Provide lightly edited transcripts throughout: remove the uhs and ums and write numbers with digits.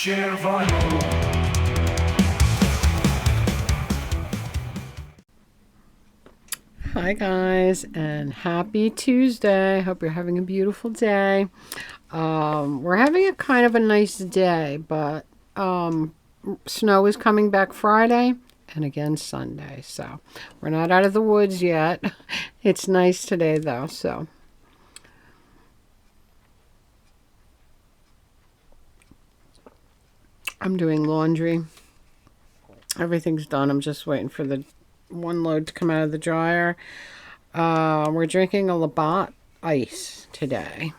Share vinyl. Hi guys, and happy Tuesday. Hope you're having a beautiful day. We're having a kind of a nice day, but snow is coming back Friday and again Sunday. So we're not out of the woods yet. It's nice today though, so I'm doing laundry. Everything's done. I'm just waiting for the one load to come out of the dryer. We're drinking a Labatt ice today.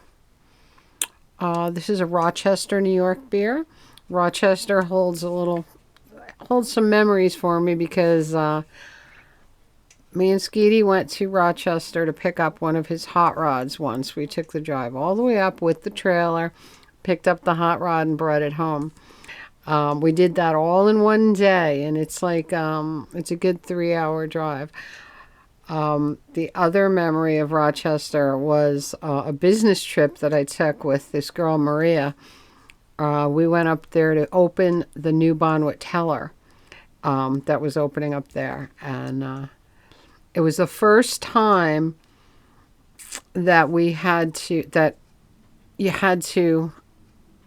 This is a Rochester, New York beer. Rochester holds some memories for me because me and Skeety went to Rochester to pick up one of his hot rods once. We took the drive all the way up with the trailer, picked up the hot rod and brought it home. We did that all in one day, and it's like it's a good 3-hour drive. The other memory of Rochester was a business trip that I took with this girl, Maria. We went up there to open the new Bonwit Teller that was opening up there. And it was the first time that you had to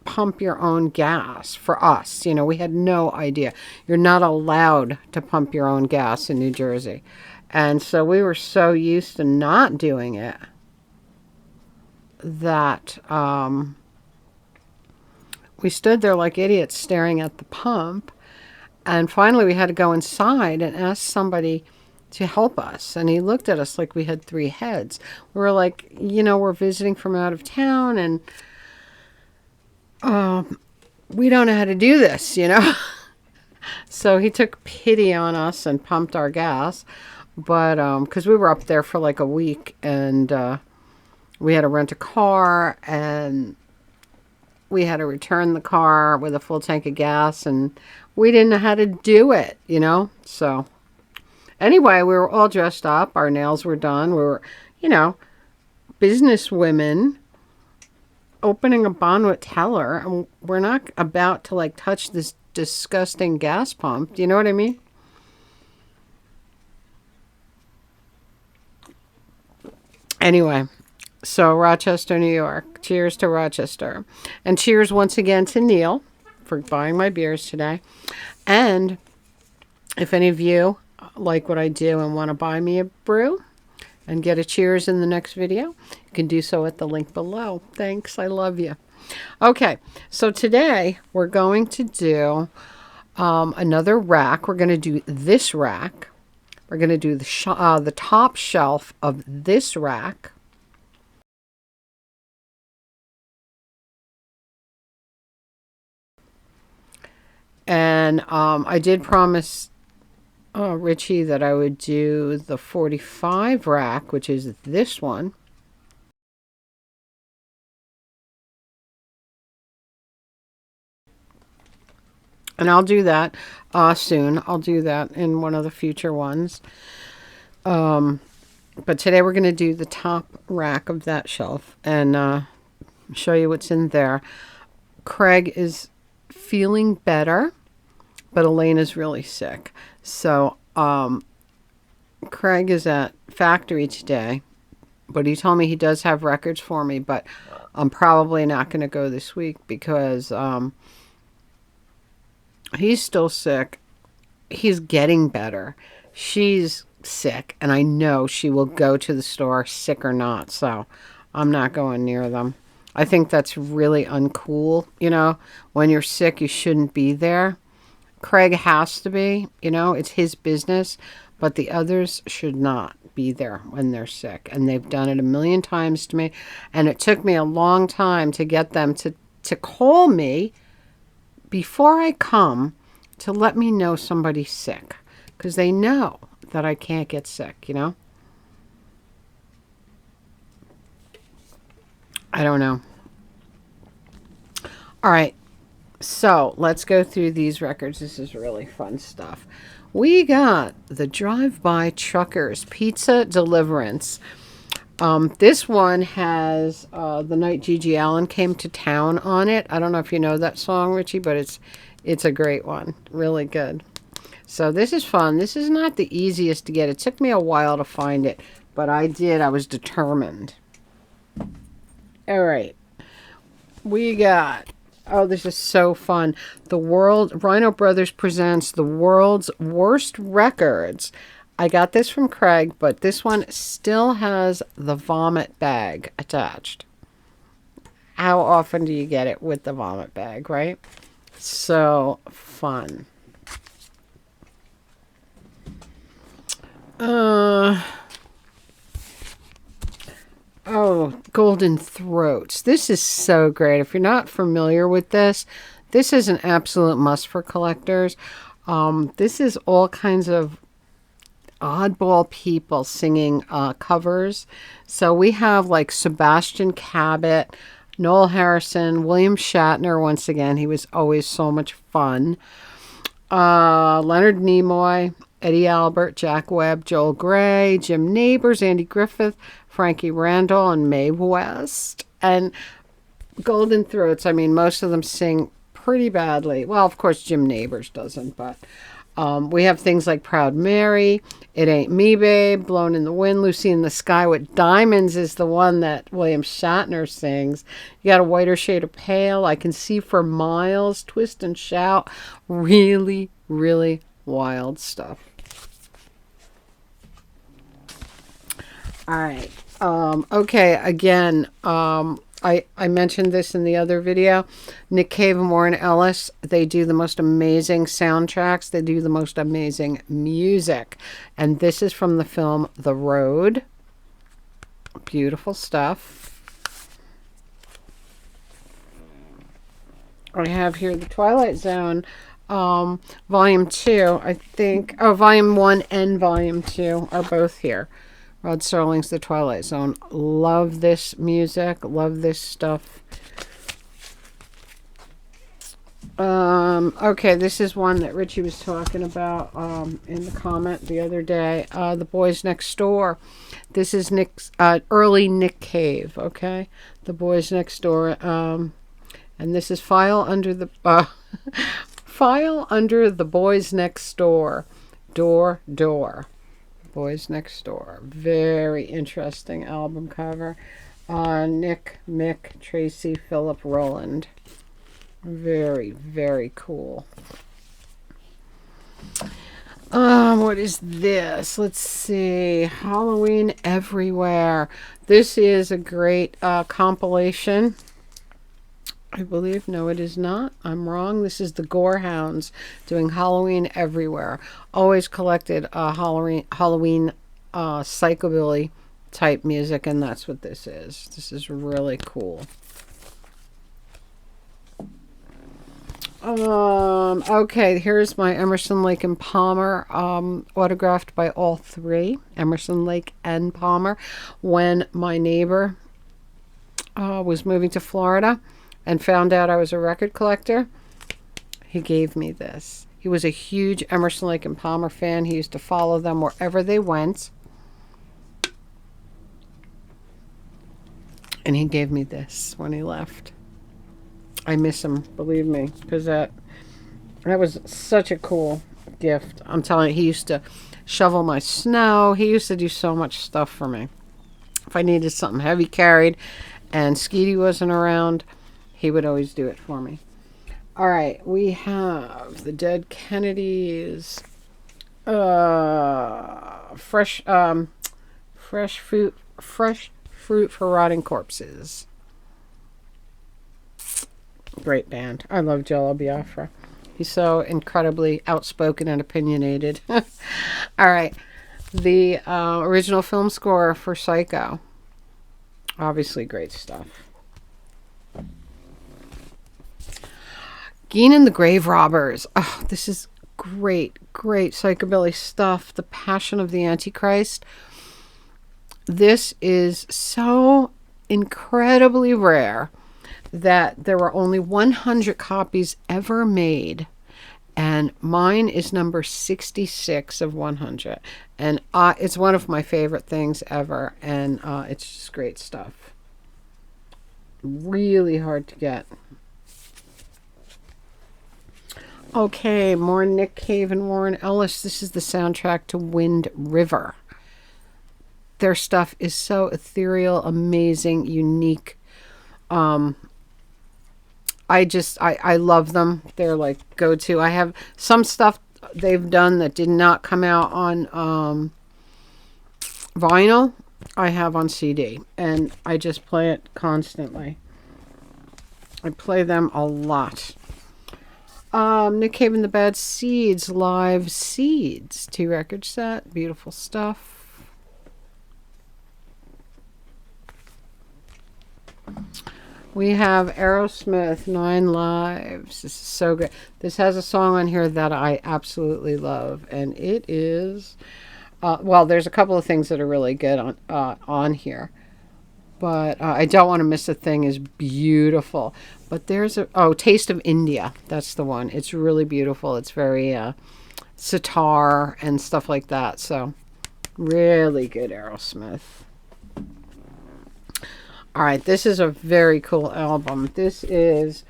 pump your own gas for us. You know, we had no idea. You're not allowed to pump your own gas in New Jersey. And so we were so used to not doing it that we stood there like idiots staring at the pump. And finally we had to go inside and ask somebody to help us. And he looked at us like we had 3 heads. We were like, we're visiting from out of town and we don't know how to do this, So he took pity on us and pumped our gas. But because we were up there for like a week and we had to rent a car and we had to return the car with a full tank of gas and we didn't know how to do it, So anyway, we were all dressed up. Our nails were done. We were, business women opening a Bonwit Teller. And we're not about to like touch this disgusting gas pump. Do you know what I mean? Anyway, so Rochester, New York. Cheers to Rochester. And cheers once again to Neil for buying my beers today. And if any of you like what I do and want to buy me a brew and get a cheers in the next video, you can do so at the link below. Thanks. I love you. Okay, so today we're going to do another rack. We're going to do this rack. We're going to do the top shelf of this rack. And I did promise Richie that I would do the 45 rack, which is this one. And I'll do that soon. I'll do that in one of the future ones. But today we're going to do the top rack of that shelf and show you what's in there. Craig is feeling better, but Elena's really sick. So Craig is at factory today, but he told me he does have records for me, but I'm probably not going to go this week because he's still sick. He's getting better. She's sick, and I know she will go to the store sick or not, so I'm not going near them. I think that's really uncool. When you're sick, you shouldn't be there. Craig has to be, it's his business, but the others should not be there when they're sick. And they've done it a million times to me, and it took me a long time to get them to call me before I come to let me know somebody's sick, because they know that I can't get sick, I don't know. All right, so let's go through these records. This is really fun stuff. We got the Drive-By Truckers Pizza Deliverance. This one has The Night Gigi Allen Came to Town on it. I don't know if you know that song, Richie, but it's a great one. Really good. So this is fun. This is not the easiest to get. It took me a while to find it, but I did. I was determined. All right. We got, oh, this is so fun. Rhino Brothers presents The World's Worst Records. I got this from Craig, but this one still has the vomit bag attached. How often do you get it with the vomit bag, right? So fun. Oh, Golden Throats. This is so great. If you're not familiar with this, this is an absolute must for collectors. This is all kinds of oddball people singing covers. So we have like Sebastian Cabot, Noel Harrison, William Shatner. Once again, he was always so much fun. Leonard Nimoy, Eddie Albert, Jack Webb, Joel Grey, Jim Nabors, Andy Griffith, Frankie Randall, and Mae West. And Golden Throats, I mean, most of them sing pretty badly. Well, of course, Jim Nabors doesn't, but we have things like Proud Mary, It Ain't Me, Babe, Blown in the Wind, Lucy in the Sky with Diamonds is the one that William Shatner sings. You got A Whiter Shade of Pale, I Can See for Miles, Twist and Shout. Really, really wild stuff. All right. Okay, again, I mentioned this in the other video. Nick Cave and Warren Ellis, they do the most amazing soundtracks. They do the most amazing music. And this is from the film The Road. Beautiful stuff. I have here The Twilight Zone, Volume 2, I think. Oh, Volume 1 and Volume 2 are both here. Rod Serling's The Twilight Zone. Love this music. Love this stuff. Okay, this is one that Richie was talking about in the comment the other day. The Boys Next Door. This is Nick's early Nick Cave. Okay, The Boys Next Door. And this is File Under the File Under the Boys Next Door. Door. Boys Next Door. Very interesting album cover. Nick, Mick, Tracy, Philip, Roland. Very, very cool. What is this? Let's see. Halloween Everywhere. This is a great compilation. I believe, no, it is not. I'm wrong. This is the Gorehounds doing Halloween Everywhere. Always collected Halloween psychobilly type music, and that's what this is. This is really cool. Okay, here's my Emerson, Lake and Palmer, autographed by all three, Emerson, Lake and Palmer. When my neighbor was moving to Florida and found out I was a record collector, he gave me this. He was a huge Emerson, Lake and Palmer fan. He used to follow them wherever they went. And he gave me this when he left. I miss him, believe me, because that was such a cool gift. I'm telling you, he used to shovel my snow. He used to do so much stuff for me. If I needed something heavy carried and Skeety wasn't around, he would always do it for me. All right, we have the Dead Kennedys. Fresh fruit for Rotting Corpses. Great band. I love Jello Biafra. He's so incredibly outspoken and opinionated. All right, the original film score for Psycho. Obviously, great stuff. Geen and the Grave Robbers. Oh, this is great psychobilly stuff. The Passion of the Antichrist. This is so incredibly rare that there were only 100 copies ever made, And mine is number 66 of 100. And it's one of my favorite things ever. And it's just great stuff. Really hard to get. Okay, more Nick Cave and Warren Ellis. This is the soundtrack to Wind River. Their stuff is so ethereal, amazing, unique. I love them. They're like go-to. I have some stuff they've done that did not come out on vinyl. I have on CD, and I just play it constantly. I play them a lot. Nick Cave and the Bad Seeds, Live Seeds, 2-record set, beautiful stuff. We have Aerosmith, 9 Lives. This is so good. This has a song on here that I absolutely love, and it is, well, there's a couple of things that are really good on here, but I Don't Want to Miss a Thing is beautiful. But there's Taste of India. That's the one. It's really beautiful. It's very sitar and stuff like that. So really good Aerosmith. All right, this is a very cool album. This is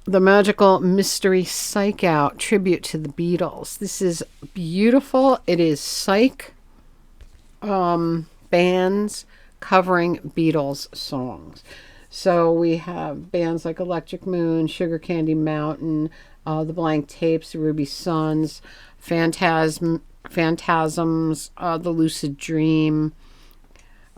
the Magical Mystery Psych Out tribute to the Beatles. This is beautiful. It is psych bands covering Beatles songs. So we have bands like Electric Moon, Sugar Candy Mountain, The Blank Tapes, The Ruby Suns, Phantasms, The Lucid Dream,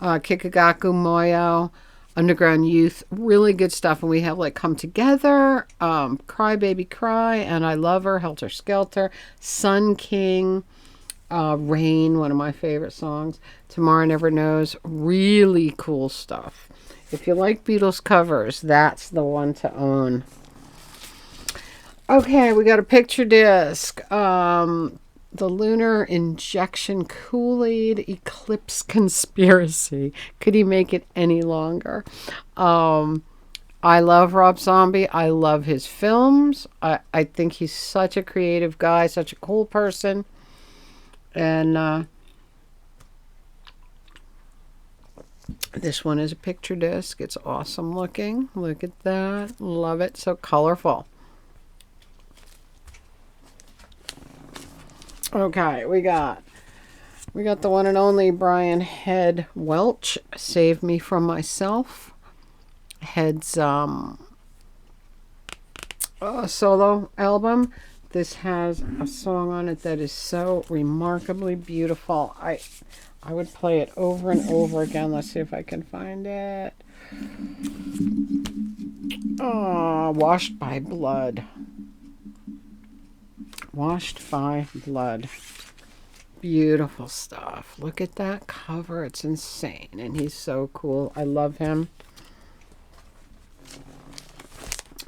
Kikagaku Moyo, Underground Youth, really good stuff. And we have like Come Together, Cry Baby Cry, and I Love Her, Helter Skelter, Sun King, Rain, one of my favorite songs, Tomorrow Never Knows, really cool stuff. If you like Beatles covers, that's the one to own. Okay, we got a picture disc. The Lunar Injection Kool-Aid Eclipse Conspiracy. Could he make it any longer? I love Rob Zombie. I love his films. I think he's such a creative guy, such a cool person. And this one is a picture disc. It's awesome looking. Look at that. Love it. So colorful. Okay, we got the one and only Brian Head Welch, Save Me From Myself. Head's solo album. This has a song on it that is so remarkably beautiful. I would play it over and over again. Let's see if I can find it. Oh, Washed by Blood. Washed by Blood. Beautiful stuff. Look at that cover. It's insane. And he's so cool. I love him.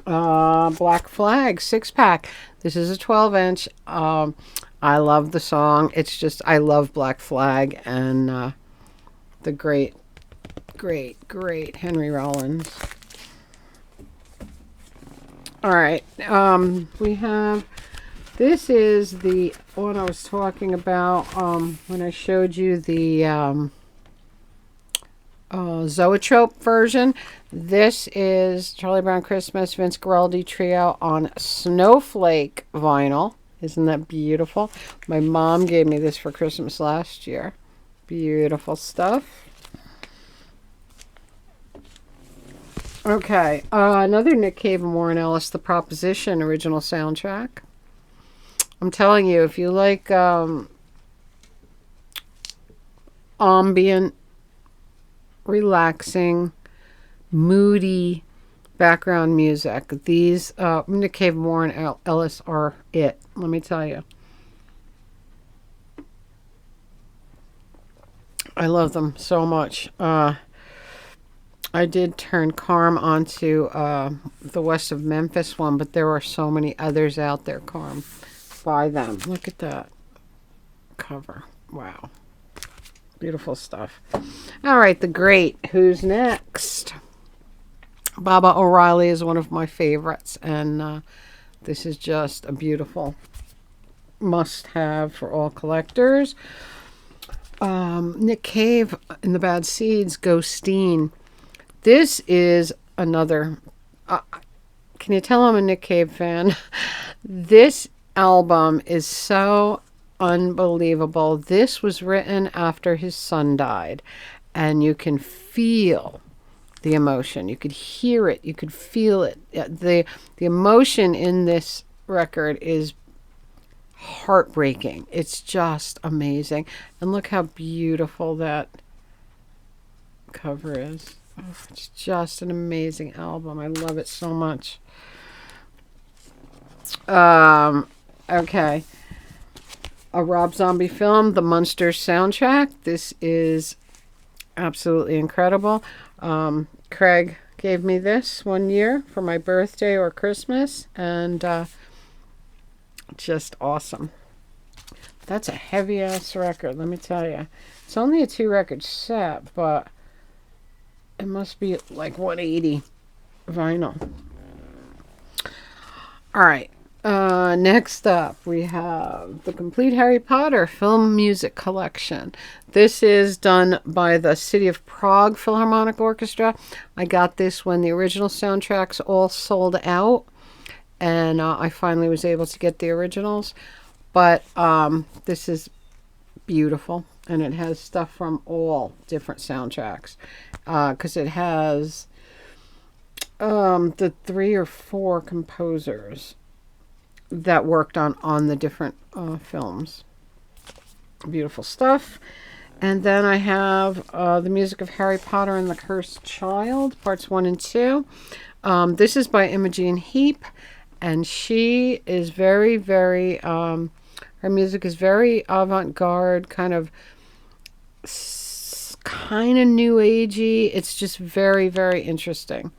Black Flag 6-pack. This is a 12-inch. I love the song. It's just, I love Black Flag and the great Henry Rollins. All right. We have, this is the one I was talking about when I showed you the Zoetrope version. This is Charlie Brown Christmas, Vince Guaraldi Trio on Snowflake vinyl. Isn't that beautiful? My mom gave me this for Christmas last year. Beautiful stuff. Okay, another Nick Cave and Warren Ellis, The Proposition original soundtrack. I'm telling you, if you like ambient, relaxing, moody background music, these Nick Cave and Warren Ellis are it. Let me tell you. I love them so much. I did turn Carm onto the West of Memphis one, but there are so many others out there, Carm. Buy them. Look at that cover. Wow. Beautiful stuff. All right, The Great. Who's next? Baba O'Reilly is one of my favorites, and This is just a beautiful must-have for all collectors. Nick Cave in the Bad Seeds, Ghosteen. This is another... can you tell I'm a Nick Cave fan? This album is so unbelievable. This was written after his son died, and you can feel the emotion. You could hear it. You could feel it. The emotion in this record is heartbreaking. It's just amazing. And look how beautiful that cover is. Oh, it's just an amazing album. I love it so much. Okay. A Rob Zombie film, The Munsters soundtrack. This is absolutely incredible. Craig gave me this one year for my birthday or Christmas, and just awesome. That's a heavy ass record, let me tell you. It's only a 2-record set, but it must be like 180 vinyl. All right. Next up, we have the Complete Harry Potter Film Music Collection. This is done by the City of Prague Philharmonic Orchestra. I got this when the original soundtracks all sold out, and I finally was able to get the originals. But this is beautiful, and it has stuff from all different soundtracks, because it has the 3 or 4 composers that worked on the different films. Beautiful stuff. And then I have the music of Harry Potter and the Cursed Child, parts 1 and 2. This is by Imogen Heap, and she is very, very, her music is very avant-garde, kind of new agey. It's just very, very interesting.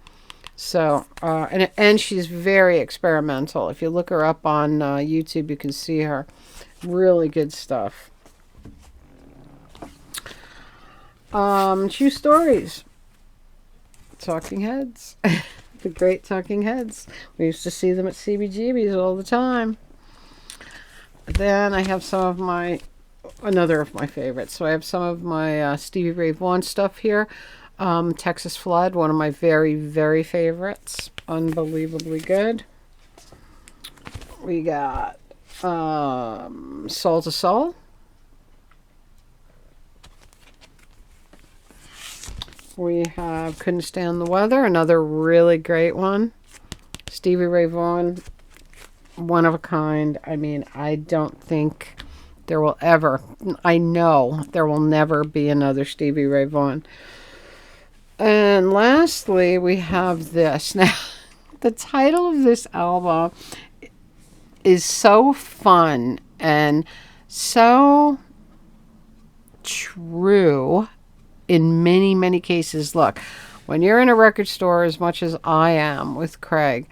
So, and she's very experimental. If you look her up on YouTube, you can see her. Really good stuff. True Stories. Talking Heads. The great Talking Heads. We used to see them at CBGB's all the time. Then I have another of my favorites. So I have some of my Stevie Ray Vaughan stuff here. Texas Flood, one of my very, very favorites. Unbelievably good. We got Soul to Soul. We have Couldn't Stand the Weather, another really great one. Stevie Ray Vaughan, one of a kind. I mean, I don't think there will ever, I know there will never be another Stevie Ray Vaughan. And lastly, we have this. Now, the title of this album is so fun and so true in many, many cases. Look, when you're in a record store, as much as I am with Craig,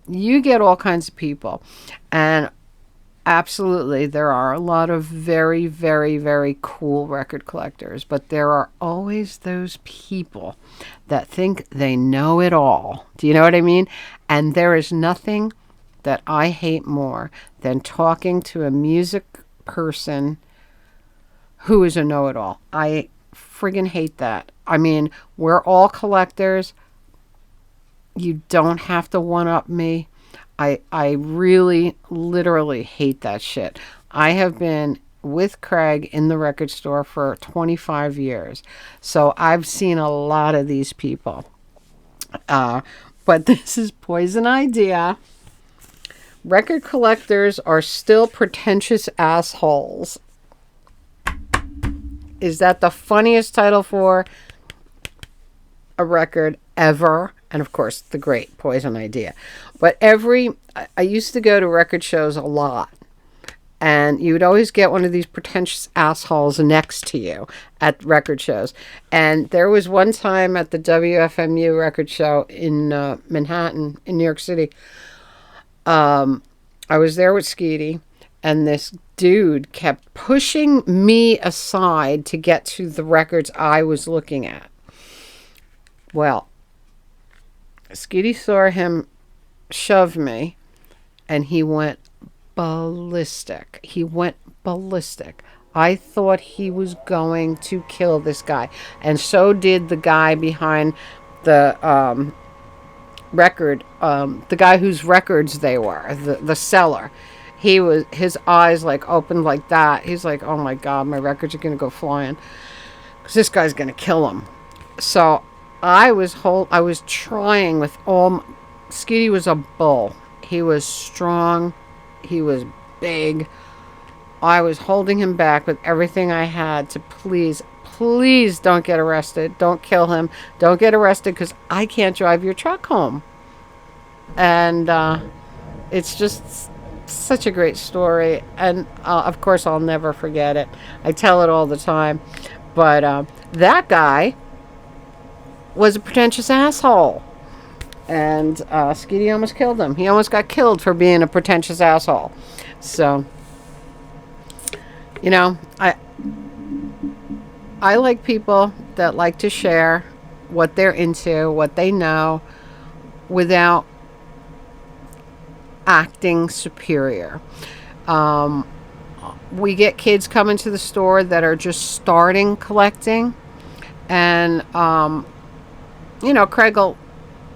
you get all kinds of people. And absolutely, there are a lot of very, very, very cool record collectors, but there are always those people that think they know it all. Do you know what I mean? And there is nothing that I hate more than talking to a music person who is a know-it-all. I friggin' hate that. I mean, we're all collectors. You don't have to one-up me. I really, literally hate that shit. I have been with Craig in the record store for 25 years. So I've seen a lot of these people. But this is Poison Idea. Record collectors are still pretentious assholes. Is that the funniest title for a record ever? And of course, the great Poison Idea. But I used to go to record shows a lot. And you would always get one of these pretentious assholes next to you at record shows. And there was one time at the WFMU record show in Manhattan, in New York City. I was there with Skeety. And this dude kept pushing me aside to get to the records I was looking at. Well, Skeety saw him shoved me, and he went ballistic. He went ballistic. I thought he was going to kill this guy, and so did the guy behind the record, the guy whose records they were, the seller. His eyes like opened like that. He's like, oh my God, my records are going to go flying because this guy's going to kill him. So I was trying with all. Skitty was a bull. He was strong. He was big. I was holding him back with everything I had to please don't get arrested. Don't kill him. Don't get arrested because I can't drive your truck home. And it's just such a great story. And of course, I'll never forget it. I tell it all the time. But that guy was a pretentious asshole. And Skitty almost killed him. He almost got killed for being a pretentious asshole. So, you know, I like people that like to share what they're into, what they know, without acting superior. We get kids coming to the store that are just starting collecting, and Craig will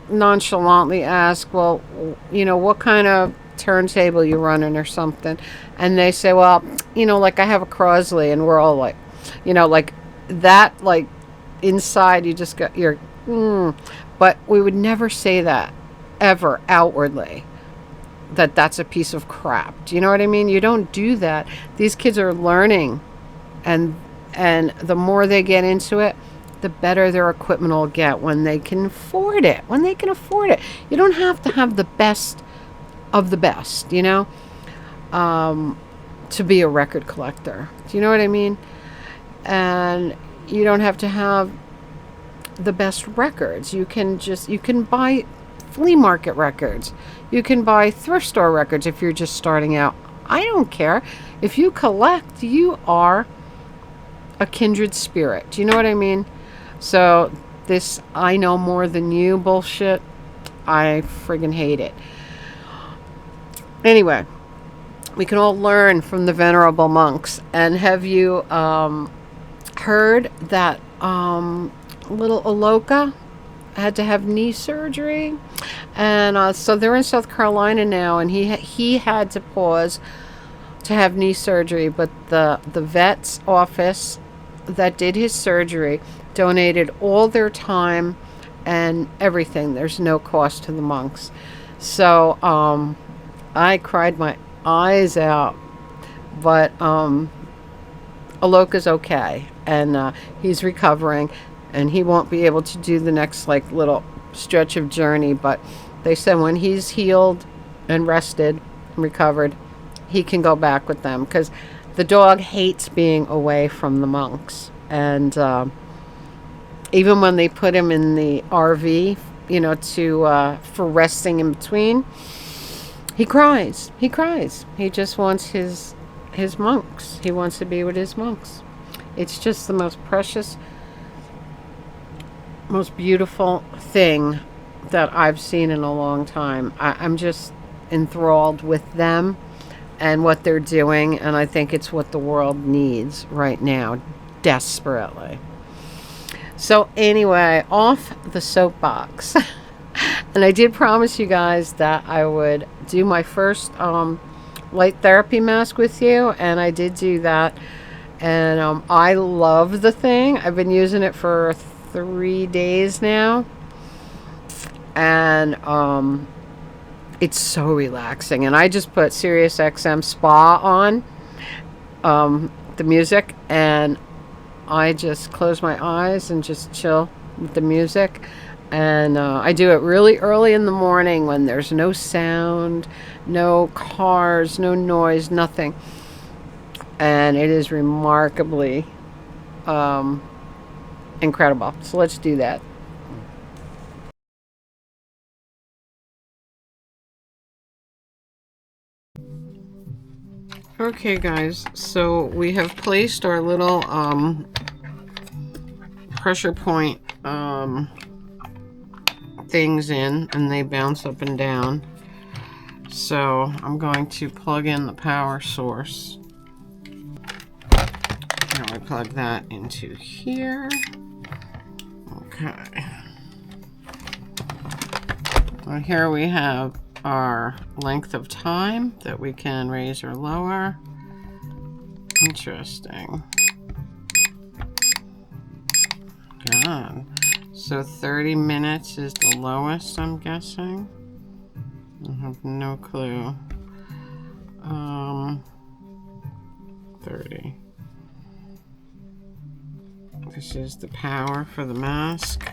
nonchalantly ask, well, what kind of turntable you running or something, and they say, well, like I have a Crosley, and we're all like, like that, like inside you just got your but we would never say that ever outwardly, that's a piece of crap. Do you know what I mean? You don't do that. These kids are learning, and the more they get into it, the better their equipment will get when they can afford it. When they can afford it. You don't have to have the best of the best, to be a record collector. Do you know what I mean? And you don't have to have the best records. You can buy flea market records. You can buy thrift store records if you're just starting out. I don't care. If you collect, you are a kindred spirit. Do you know what I mean? So this I know more than you bullshit, I friggin' hate it. Anyway, we can all learn from the venerable monks. And have you heard that little Aloka had to have knee surgery? And so they're in South Carolina now, and he had to pause to have knee surgery, but the vet's office that did his surgery donated all their time and everything. There's no cost to the monks. So I cried my eyes out, but Aloka's okay, and he's recovering, and he won't be able to do the next like little stretch of journey, but they said when he's healed and rested and recovered, he can go back with them, because the dog hates being away from the monks. And even when they put him in the RV, for resting in between, he cries. He just wants his monks. He wants to be with his monks. It's just the most precious, most beautiful thing that I've seen in a long time. I'm just enthralled with them and what they're doing, and I think it's what the world needs right now, desperately. So anyway, off the soapbox. And I did promise you guys that I would do my first light therapy mask with you, and I did do that. And I love the thing. I've been using it for 3 days now, and it's so relaxing. And I just put Sirius XM Spa on, the music, and I just close my eyes and just chill with the music. And I do it really early in the morning when there's no sound, no cars, no noise, nothing. And it is remarkably incredible. So let's do that. Okay, guys, so we have placed our little pressure point things in, and they bounce up and down. So I'm going to plug in the power source. Now I plug that into here. Okay. Well, here we have our length of time that we can raise or lower. Interesting. God. So 30 minutes is the lowest, I'm guessing. I have no clue. 30. This is the power for the mask.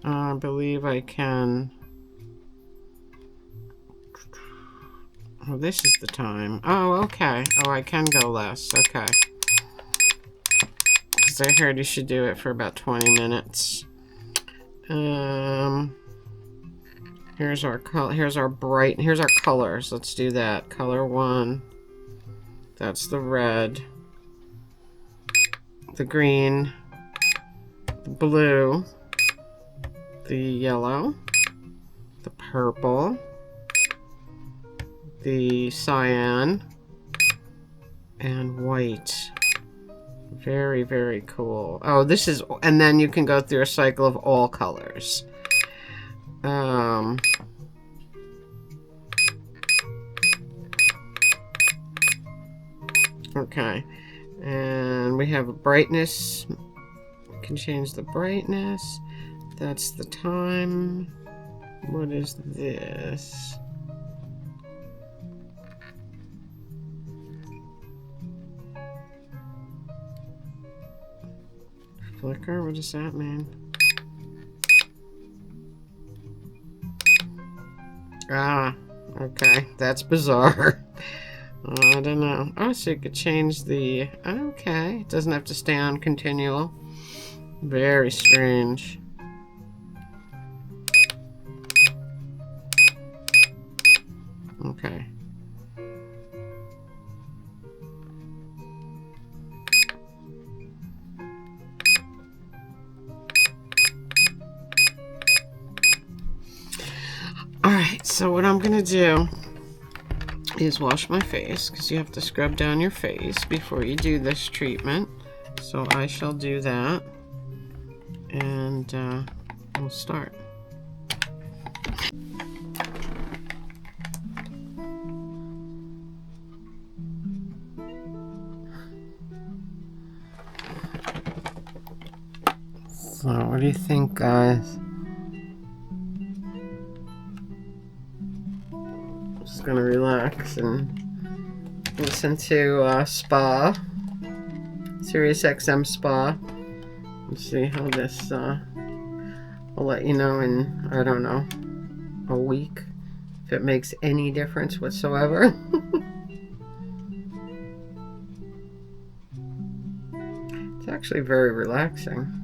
I believe I can. Oh, this is the time. Oh, okay. Oh, I can go less. Okay. Because I heard you should do it for about 20 minutes. Here's our color. Here's our colors. Let's do that. Color 1. That's the red. The green. The blue. The yellow. The purple. The cyan. And white. Very, very cool. Oh, this is, and then you can go through a cycle of all colors. Okay. And we have a brightness. We can change the brightness. That's the time. What is this? Flicker? What does that mean? Ah, okay. That's bizarre. I don't know. Oh, so you could change the... Okay. It doesn't have to stay on continual. Very strange. Okay. Alright, so what I'm going to do is wash my face, because you have to scrub down your face before you do this treatment. So I shall do that, and we'll start. So what do you think, guys? Just gonna relax and listen to Spa, Sirius XM Spa, and see how this, I'll let you know in, I don't know, a week, if it makes any difference whatsoever. It's actually very relaxing.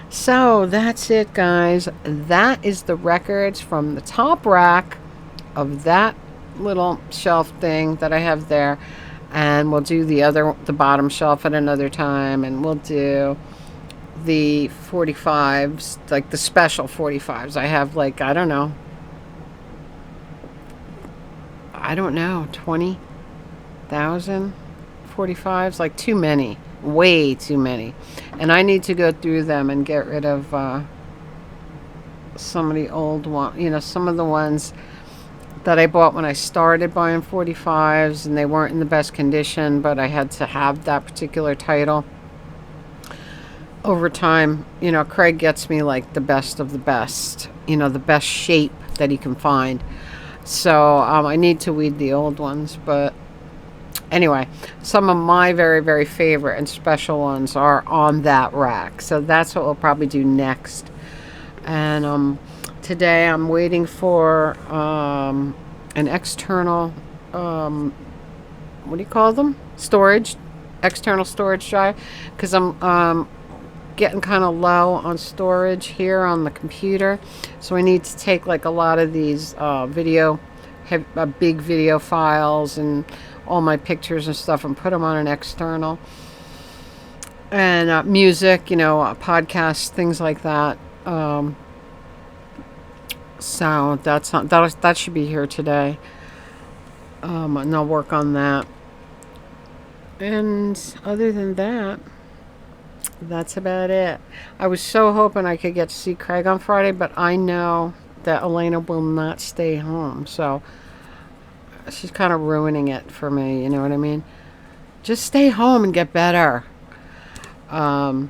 So that's it, guys. That is the records from the top rack of that little shelf thing that I have there. And we'll do the bottom shelf at another time. And we'll do the 45s, like the special 45s. I have, like, I don't know, I don't know, 20,000 45s, like too many, way too many. And I need to go through them and get rid of some of the old ones, some of the ones that I bought when I started buying 45s and they weren't in the best condition, but I had to have that particular title. Over time, Craig gets me like the best of the best, the best shape that he can find. So I need to weed the old ones, but anyway, some of my very, very favorite and special ones are on that rack. So that's what we'll probably do next. And today I'm waiting for an external, what do you call them? External storage drive. Because I'm getting kind of low on storage here on the computer. So I need to take like a lot of these big video files and all my pictures and stuff and put them on an external. And music, podcasts, things like that. So that should be here today. And I'll work on that. And other than that, that's about it. I was so hoping I could get to see Craig on Friday, but I know that Elena will not stay home. So she's kind of ruining it for me. You know what I mean? Just stay home and get better. But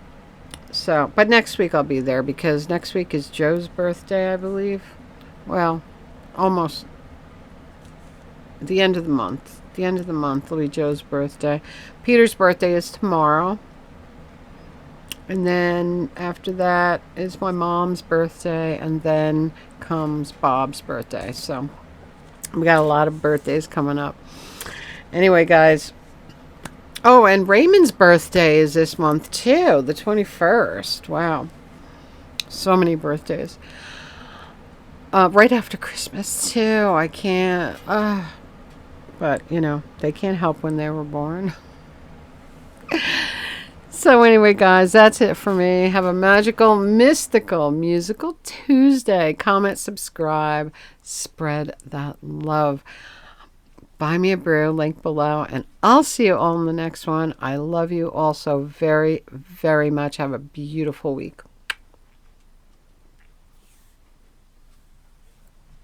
next week I'll be there because next week is Joe's birthday, I believe. Well, almost the end of the month. The end of the month will be Joe's birthday. Peter's birthday is tomorrow. And then after that is my mom's birthday. And then comes Bob's birthday. So we got a lot of birthdays coming up. Anyway, guys. Oh, and Raymond's birthday is this month too. The 21st. Wow. So many birthdays. Right after Christmas too. I can't. But, they can't help when they were born. So anyway, guys, that's it for me. Have a magical, mystical, musical Tuesday. Comment, subscribe, spread that love. Buy me a brew, link below, and I'll see you all in the next one. I love you all so very, very much. Have a beautiful week.